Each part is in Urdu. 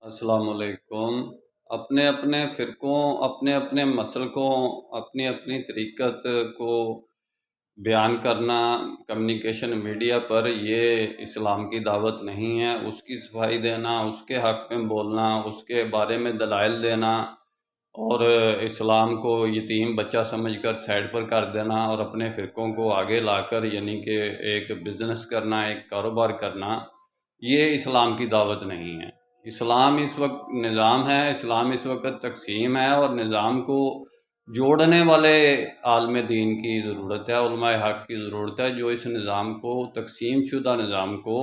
السلام علیکم۔ اپنے اپنے فرقوں، اپنے اپنے مسلکوں، اپنی اپنی طریقت کو بیان کرنا کمیونیکیشن میڈیا پر یہ اسلام کی دعوت نہیں ہے۔ اس کی صفائی دینا، اس کے حق میں بولنا، اس کے بارے میں دلائل دینا اور اسلام کو یتیم بچہ سمجھ کر سائڈ پر کر دینا اور اپنے فرقوں کو آگے لا کر یعنی کہ ایک بزنس کرنا، ایک کاروبار کرنا، یہ اسلام کی دعوت نہیں ہے۔ اسلام اس وقت نظام ہے، اسلام اس وقت تقسیم ہے اور نظام کو جوڑنے والے عالم دین کی ضرورت ہے، علماء حق کی ضرورت ہے جو اس نظام کو، تقسیم شدہ نظام کو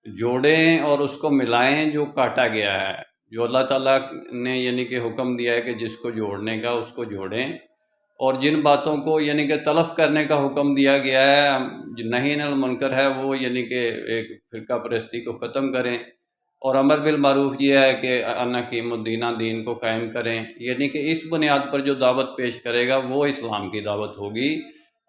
جوڑیں اور اس کو ملائیں جو کاٹا گیا ہے، جو اللہ تعالیٰ نے یعنی کہ حکم دیا ہے کہ جس کو جوڑنے کا اس کو جوڑیں، اور جن باتوں کو یعنی کہ تلف کرنے کا حکم دیا گیا ہے، نہی عن المنکر ہے، وہ یعنی کہ ایک فرقہ پرستی کو ختم کریں، اور امر بالمعروف یہ ہے کہ ان اقیم الدین، دین کو قائم کریں، یعنی کہ اس بنیاد پر جو دعوت پیش کرے گا وہ اسلام کی دعوت ہوگی۔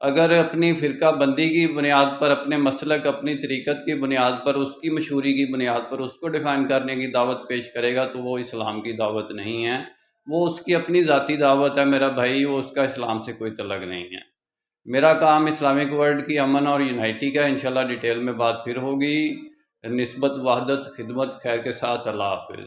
اگر اپنی فرقہ بندی کی بنیاد پر، اپنے مسلک، اپنی طریقت کی بنیاد پر، اس کی مشہوری کی بنیاد پر اس کو ڈیفائن کرنے کی دعوت پیش کرے گا تو وہ اسلام کی دعوت نہیں ہے، وہ اس کی اپنی ذاتی دعوت ہے میرا بھائی، وہ اس کا اسلام سے کوئی تعلق نہیں ہے۔ میرا کام اسلامک ورلڈ کی امن اور یونائٹی کا، انشاءاللہ ڈیٹیل میں بات پھر ہوگی۔ نسبت، وحدت، خدمت، خیر کے ساتھ، اللہ حافظ۔